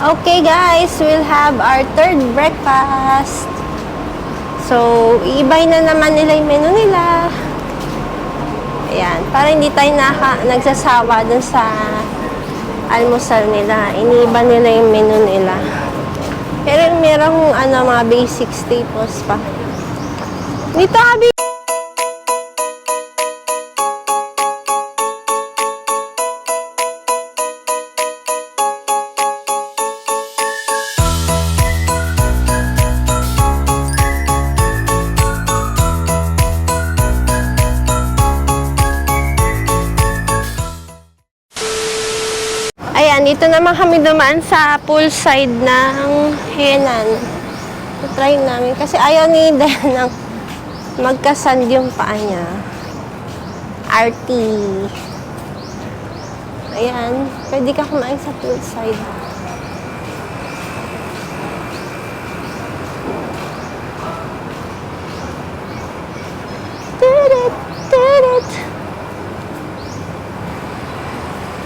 Okay guys, we'll have our third breakfast. So, iibay na naman nila yung menu nila. Ayan, para hindi tayo nagsasawa dun sa almusal nila. Iniiba nila yung menu nila. Pero merong mga basic staples pa. Dito, Abi! Ayan, dito naman kami dumaan sa poolside ng Henan. Try namin. Kasi ayaw ni Dan ng magkasand yung paa niya. RT. Ayan, pwede ka kumain sa poolside. Tudut, tudut.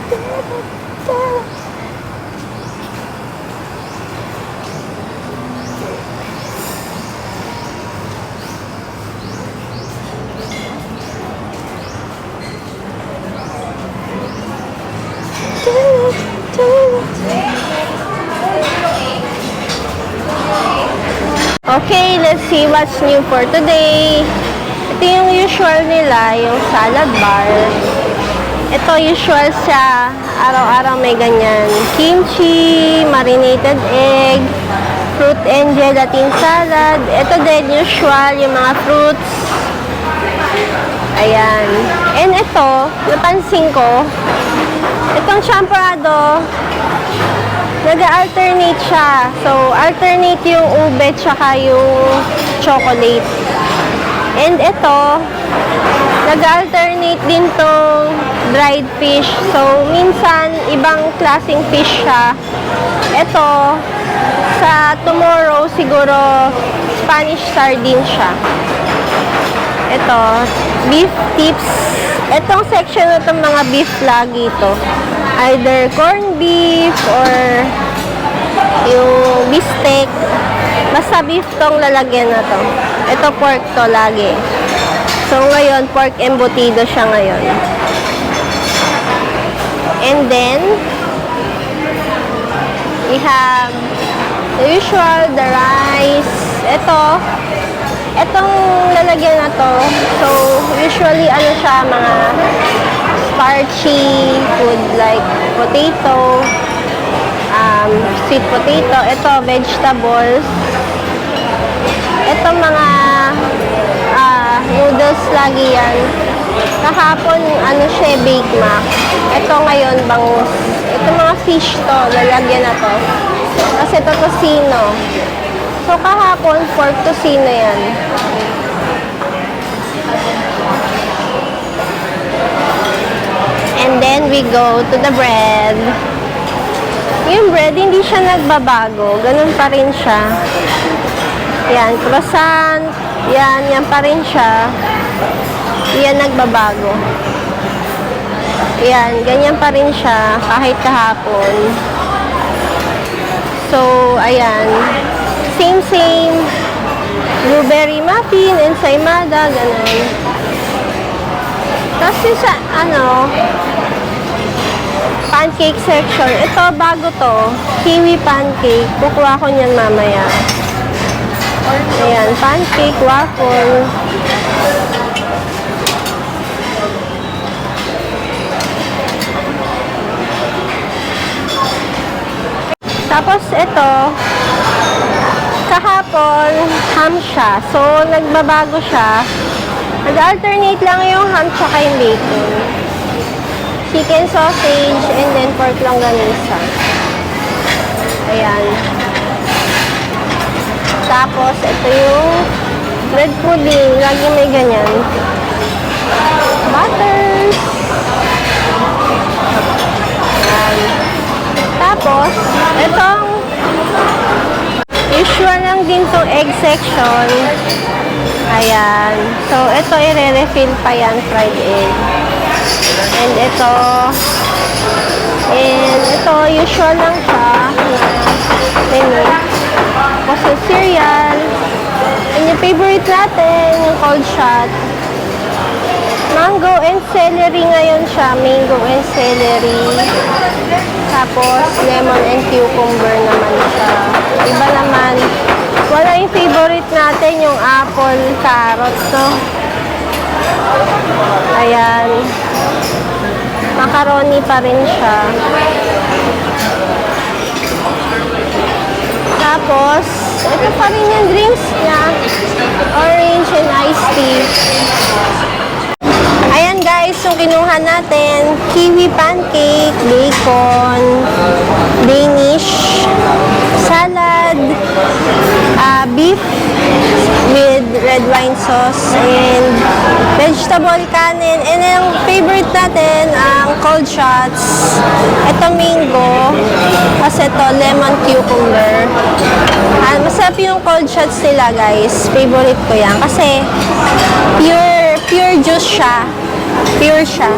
Tudut. Okay, let's see what's new for today. Ito yung usual nila, yung salad bar. Ito usual siya, araw-araw may ganyan. Kimchi, marinated egg, fruit and gelatin salad. Ito din usual, yung mga fruits. Ayan. And ito, napansin ko, itong champorado, nag-alternate siya. So, alternate yung ube tsaka yung chocolate. And ito, nag-alternate din tong dried fish. So, minsan, ibang klaseng fish siya. Ito, sa tomorrow, siguro, Spanish sardine siya. Ito, beef tips. Itong section na itong mga beef lagi ito. Either corned beef or yung beef steak. Basta beef tong lalagyan na to. Ito pork to lagi. So ngayon, pork embutido siya ngayon. And then, we have the usual, the rice. Itong lalagyan na to. So, usually, siya, mga starchy food like potato, sweet potato. Ito, vegetables. Ito, mga noodles lagi yan. Kahapon, siya, Bake Mac. Ito ngayon, bangus. Ito mga fish to, lalagyan na to. Kasi ito tocino. So, kahapon, pork tocino yan. And then, we go to the bread. Yung bread, hindi siya nagbabago. Ganun pa rin siya. Yan, croissant. Yan pa rin siya. Yan nagbabago. Yan, ganyan pa rin siya kahit kahapon. So, ayan. Same. Blueberry muffin, ensaymada, ganun. Tapos yung sa, pancake section. Ito, bago to. Kiwi pancake. Kukuha ko niyan mamaya. Ayan, pancake, waffle. Tapos ito, kahapon, ham siya. So, nagbabago siya. Nag-alternate lang yung ham tsaka yung bacon. Chicken sausage and then pork longganisa. Ayan. Tapos, ito yung bread pudding. Lagi may ganyan. Butters. Ayan. Tapos, itong usual lang din tong egg section. Ayan. So, ito i-refill pa yan, fried egg. And ito, And ito, usual lang siya. Menu. Kasi cereal. And yung favorite natin, yung cold shot. Mango and celery ngayon siya. Mango and celery. Tapos, lemon and cucumber naman siya. Iba naman. Wala yung favorite natin, yung apple, carrot, no? Ayan. Macaroni pa rin siya. Tapos, ito pa rin yung drinks niya. Orange and iced tea. Ayan guys, yung kinuha natin, kiwi pancake, bacon, Danish, salad, beef with red wine sauce, and vegetable kanin. And yung favorite natin, ang cold shots. Ito mango, kasi ito lemon cucumber. Masarap yung cold shots nila guys. Favorite ko yan kasi pure juice siya. Pure siya.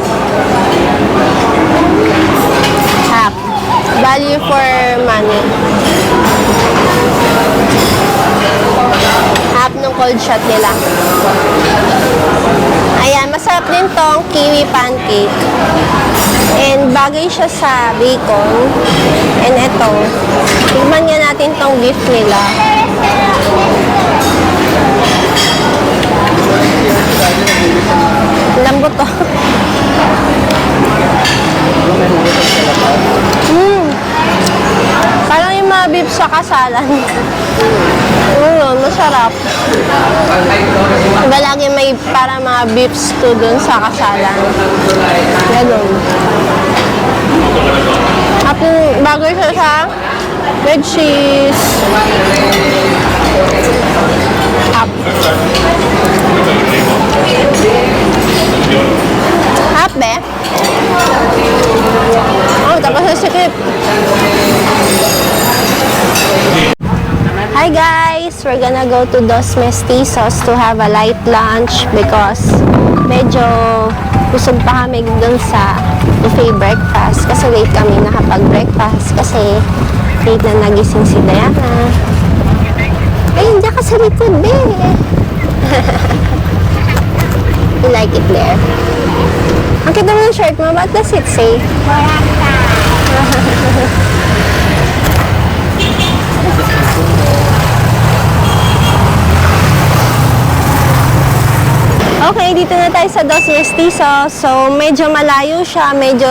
Half. Value for money. Half ng cold shot nila. Ayan, masarap din tong kiwi pancake. And bagay siya sa bacon. And ito, tignan nga natin tong beef nila. Lambot to. Parang yung mga beef sa kasalan. Masarap. Diba lagi may para mga beef stew dun sa kasalan. Ganun. At bagay siya sa red cheese. Up. Hap, be? Oh, tapos na sikip. Hi guys! We're gonna go to Dos Mestizos to have a light lunch because medyo busog pa kami dun sa buffet breakfast kasi late kami nakapag-breakfast kasi late na nagising si Diana. Ay, hindi ka sa likod, be! You like it there? Ang kita mo ng shirt mo, what does it say? Okay, dito na tayo sa Dos Mestizos. So, medyo malayo siya, medyo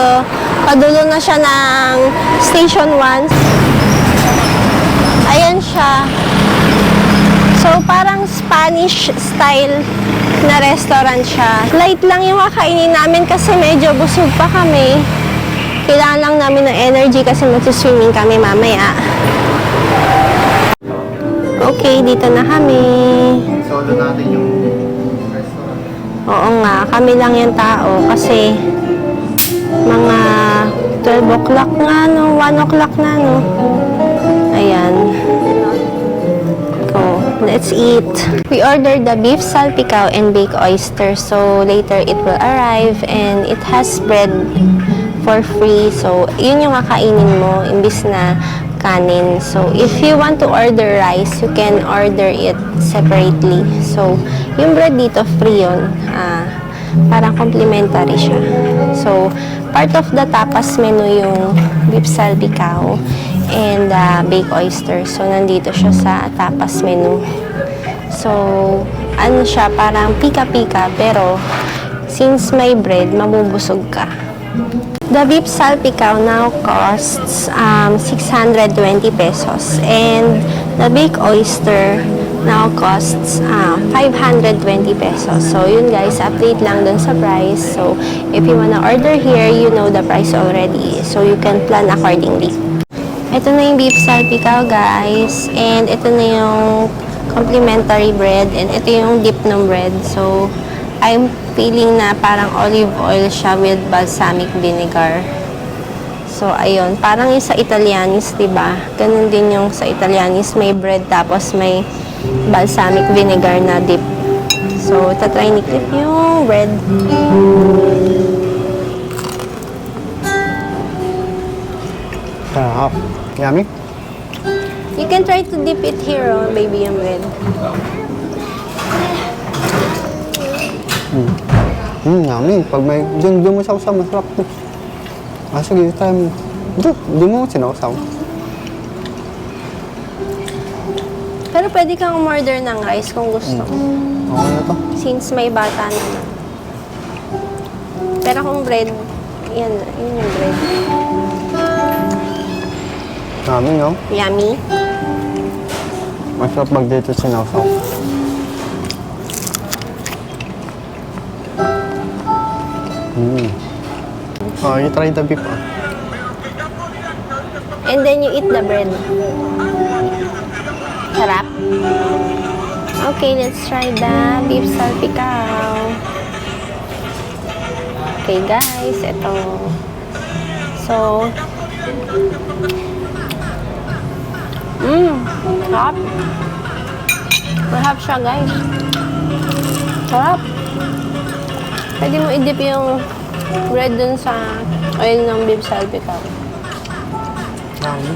padulo na siya ng Station 1. Ayan siya. So, parang Spanish style na restaurant siya. Light lang yung kakainin namin kasi medyo busog pa kami. Kailangan lang namin ng energy kasi mag-swimming kami mamaya. Okay, dito na kami. Solo natin yung restaurant. Oo nga, kami lang yung tao kasi mga 12 o'clock nga, no? 1 o'clock na, no? Ayan. Go. Let's eat. We ordered the beef salpicao and baked oyster. So, later it will arrive and it has bread for free. So, yun yung kakainin mo imbis na kanin. So, if you want to order rice, you can order it separately. So, yung bread dito, free yun. Parang complimentary siya. So, part of the tapas menu yung beef salpicao and baked oyster. So, nandito siya sa tapas menu. So, ano siya, parang pika-pika, pero since may bread, mabubusog ka. The beef salpicao now costs 620 pesos and the baked oyster now costs 520 pesos. So, yun guys, update lang dun sa price. So, if you wanna order here, you know the price already. So, you can plan accordingly. Ito na yung beef salpicao guys and ito na yung complimentary bread and ito yung dip ng bread. So, I'm feeling na parang olive oil siya with balsamic vinegar. So, ayun. Parang yung sa Italianis, diba? Ganun din yung sa Italianis. May bread tapos may balsamic vinegar na dip. So, tatry ni Cliff yung bread. Sarap. Yummy. You can try to dip it here, oh, baby, yung bread. Yummy. Pag may dyan mo sausaw, masarap. Sige, try mo. Di mo sinausaw. Pero pwede kang umorder ng rice kung gusto. Okay na to. Since may bata naman. Pero kung bread, yan yung bread. Yummy, no? Yummy. Masarap pag dito sinausaw. Oh, you try the beef, ah. And then you eat the bread. Sarap. Okay, let's try the beef salpicao. Okay guys, ito. So, sarap. Sarap siya guys. Sarap. Pwede mo i-dip yung bread dun sa oil ng beef salpicao. Yummy.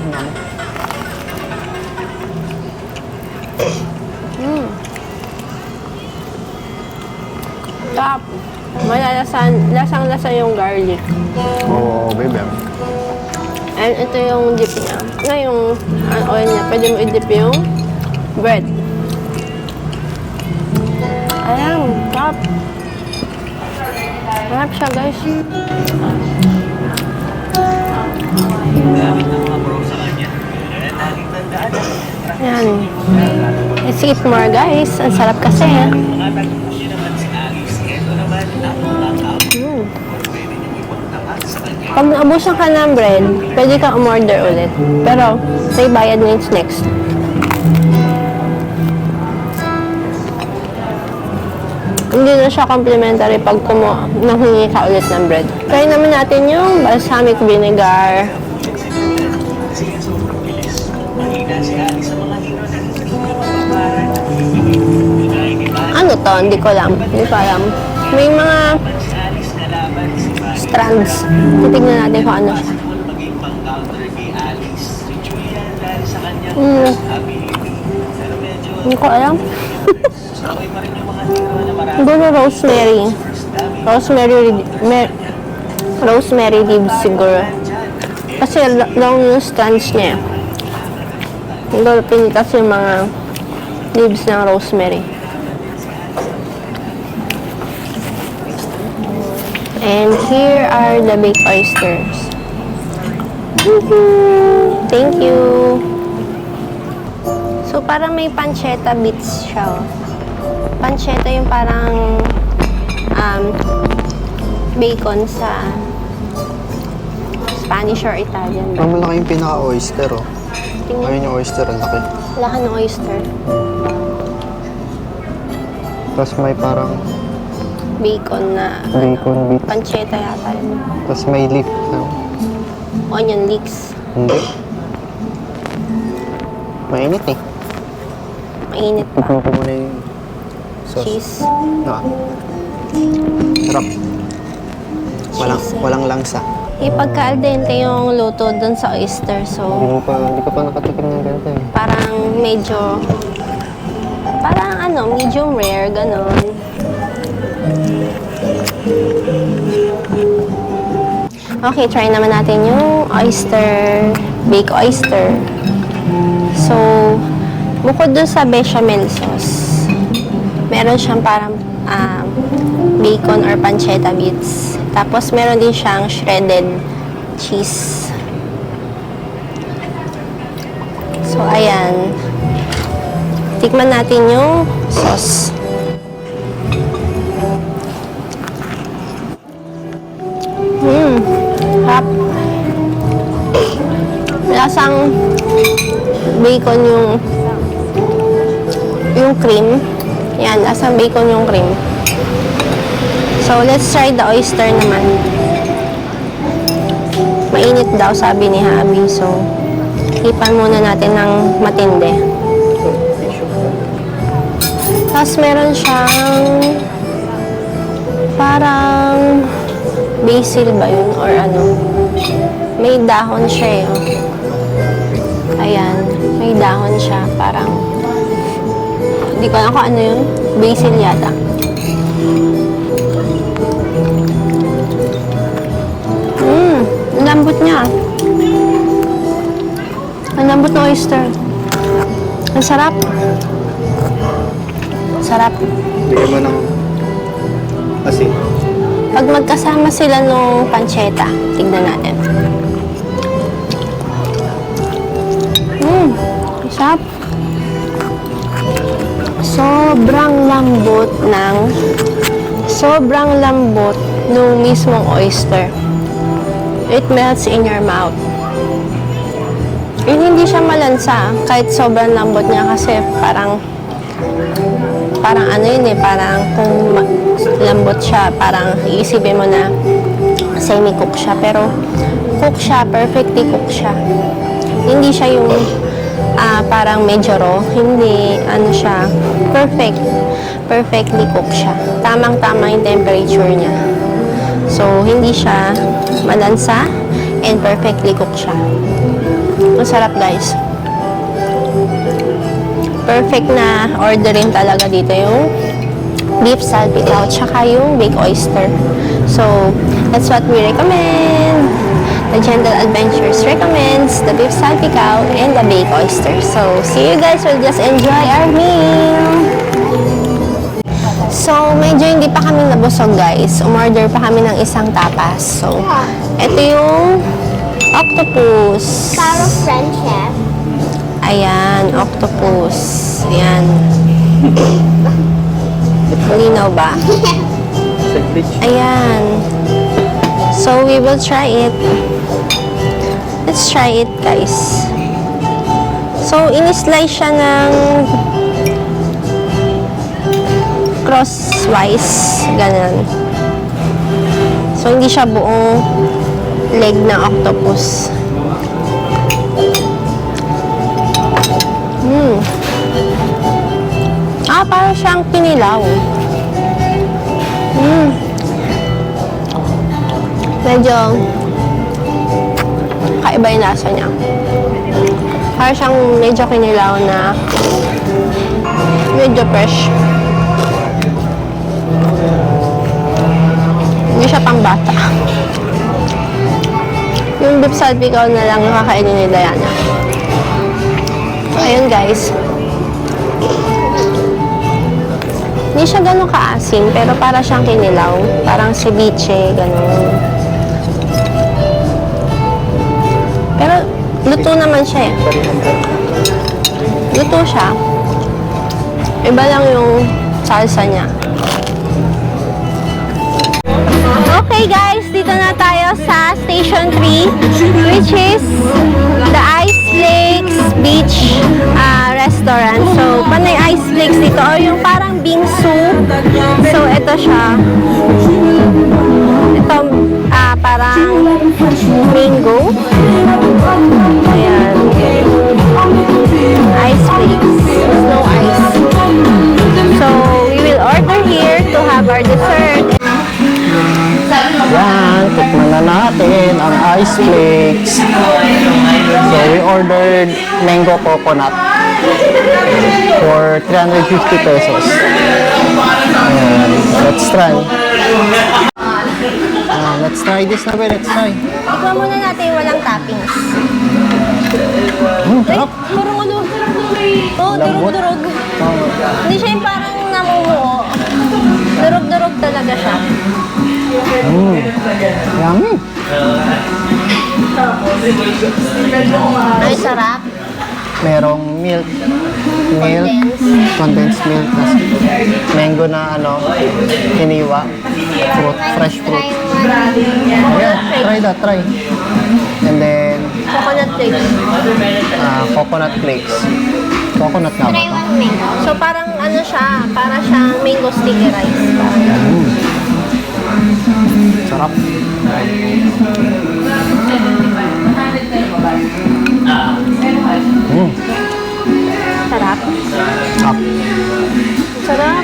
Sarap. Lasang-lasa yung garlic. Oo, baby. And ito yung dip niya. Yung oil niya. Pwede mo i-dip yung bread. Ayan, sarap. Sarap siya, guys. Ayan. Let's eat more, guys. Ang sarap kasi, ha? Pag naubusan ka ng bread, pwede kang umorder ulit. Pero, may bayad next. Hindi na siya complimentary pag nanghingi ka ulit ng bread. Try naman natin yung balsamic vinegar. Ano to? Hindi ko alam. May mga strands. Titignan natin kung ano siya. Hindi ko alam. Siguro rosemary leaves siguro. Kasi long yung strands niya. Siguro pinitas yung mga leaves ng rosemary. And here are the baked oysters. Woohoo! Thank you! So, parang may pancetta bits siya. Pancetta yung parang bacon sa Spanish or Italian. Ang malaki yung pinaka-oyster, oh. Ayun yung oyster, ang laki. Laki ng oyster. Tapos may parang Bacon na bacon bits. pancetta yata yun. Tapos may leaf. No? Onion leeks. Hindi. Mainit, eh. Mainit pa. Tignan ko muna yung sauce. Cheese. No. Sarap. Cheese. Walang langsa. Ipagka al dente yung luto dun sa oyster. So, Hindi ka pa nakatikim ng ganito, eh. Parang medium rare, ganon. Okay, try naman natin yung baked oyster. So, bukod dun sa bechamel sauce, meron siyang parang bacon or pancetta bits. Tapos, meron din siyang shredded cheese. So, ayan. Tikman natin yung sauce. Harap. Lasang bacon yung cream. Yan, lasang bacon yung cream. So, let's try the oyster naman. Mainit daw, sabi ni Habi. So, hipan muna natin ng matindi. Tapos, meron siyang parang basil ba yun? Or ano? May dahon siya eh. siya. Parang, hindi ko alam kung ano yun. Basil yata. Ang lambot niya. Ang lambot ng oyster. Ang sarap. Sarap. Bigyan mo ng asin. Pag magkasama sila nung pancetta, tignan natin. Sarap. Sobrang lambot nung mismong oyster. It melts in your mouth. Hindi siya malansa kahit sobrang lambot niya kasi parang ano yun eh, parang kung lambot siya, parang iisipin mo na semi-cook siya, pero cook siya, perfectly cook siya. Hindi siya yung parang medyo raw, hindi, ano siya, perfectly cook siya. Tamang-tama yung temperature niya. So, hindi siya malansa and perfectly cook siya. Ang sarap, guys. Perfect na orderin talaga dito yung beef salpicao tsaka yung baked oyster. So, that's what we recommend. The Gentle Adventures recommends the beef salpicao and the baked oyster. So, see you guys. We'll just enjoy our meal. So, medyo hindi pa kami nabusog, guys. Umorder pa kami ng isang tapas. So, ito yung octopus. Para friendship. Ayan, octopus. Ayan. Malinaw ba? Sandwich. Ayan. So, we will try it. Let's try it, guys. So, in-slice siya ng crosswise. Ganun. So, hindi siya buong leg ng octopus. Parang siyang kinilaw. Medyo kaiba yung lasa niya. Parang siyang medyo kinilaw na medyo fresh. Hindi siya pang bata. Yung beef salpicao na lang yung kakainin ni Diana. So, ayun guys. Hindi siya ganun kaasim, pero para siyang kinilaw. Parang ceviche, ganun. Pero, luto naman siya eh. Luto siya. Iba lang yung salsa niya. Okay guys, dito na tayo sa Station 3, which is the Ice Flakes Beach Restaurant. So, panay Ice Flakes dito, o yung parang bingsu. So, ito siya. Ito, parang mango. Ayan. Ice Flakes. Snow ice. So, we will order here to have our dessert. Yan, tikman na natin ang ice flakes. So, we ordered mango coconut for 350 pesos. Ayan, let's try. Let's try this na ba? Let's try. Ikaw muna natin yung walang toppings. Sarap. Durog-durog. Oo, durog-durog. Hindi siya yung parang namumuo. Durog-durog talaga siya. Yummy. Ay, sarap. Merong milk, condensed milk, tas mango na hiniwa, fruit, fresh fruit. Yeah, try. And then, Coconut flakes. coconut flakes. Coconut na ba Try ito? one mango. So, parang ano siya, para siyang mango sticky rice. Parang Sarap. sarap. Sarap. Sarap.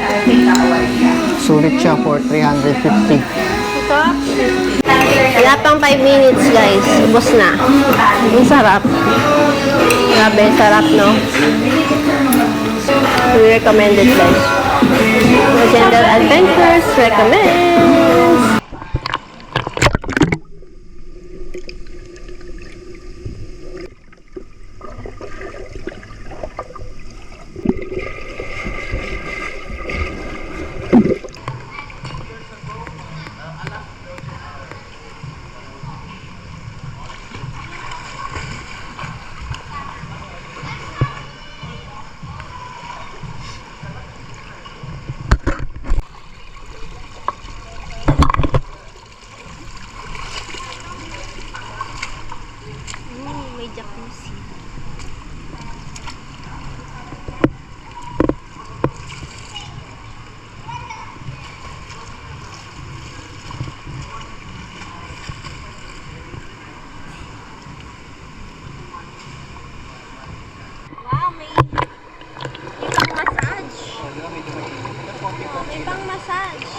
Sulit siya for 350. Sarap. Wala pang 5 minutes, guys. Ubus na. Ang sarap. Wala Grabe, sarap, no? We recommend it, guys. Legendal Adventures recommends. May jacuzzi. Wow, may pang-massage. Oh, may pang-massage.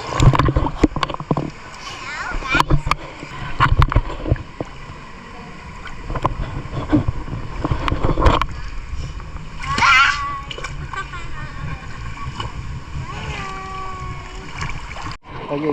Okay.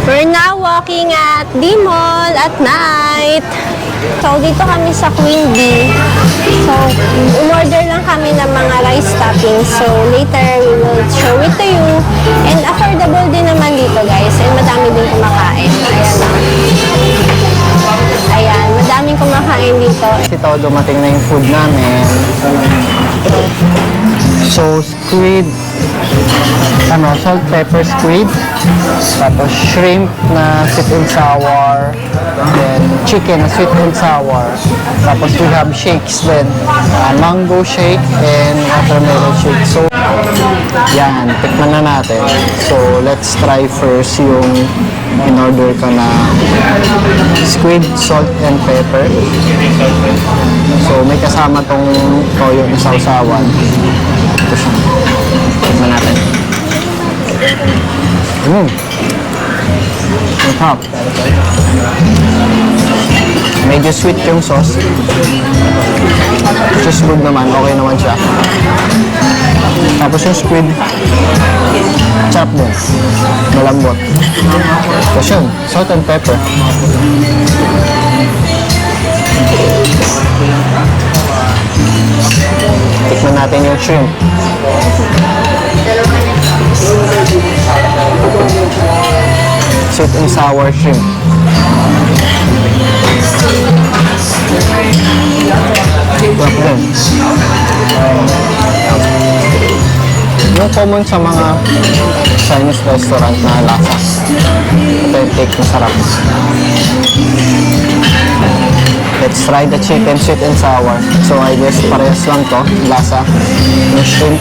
We're now walking at the mall at night. So, dito kami sa Queen Bee. So, umorder lang kami ng mga rice toppings. So, later we will show it to you. And affordable din naman dito, guys. And madami din kumakain. Ayan lang. Ayan, madaming kumakain dito. Ito, dumating na yung food namin. So, squid, salt, pepper, squid. Tapos shrimp na sweet and sour. Then chicken na sweet and sour. Tapos we have shakes then. Mango shake and watermelon shake. So, yan, tikman na natin. So, let's try first yung in-order ka na squid, salt, and pepper. So, may kasama tong toyo na sausawan. Ito siya. Tikman natin. Ang hap. Medyo sweet yung sauce. Which is good naman. Okay naman siya. Tapos yung squid, sarap din. Malambot. Tapos yun, salt and pepper. Tikman natin yung shrimp. Sweet and sour shrimp. Sarap din. Yung common sa mga Chinese restaurant na lasa. Authentic, masarap. Let's try the chicken, sweet and sour. So I guess parehas lang to, lasa. Yung shrimp,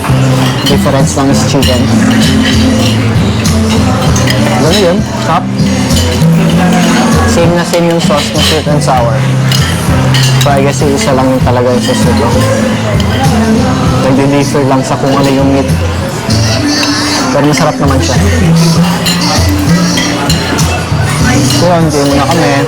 difference lang is chicken. Gano'n yun, sarap. Same na same yung sauce ng sweet and sour. So I guess yung isa lang yung talaga yung sauce nito. Nag-differ lang sa kung ano yung meat. Pero masarap naman siya. So, hindi muna kami.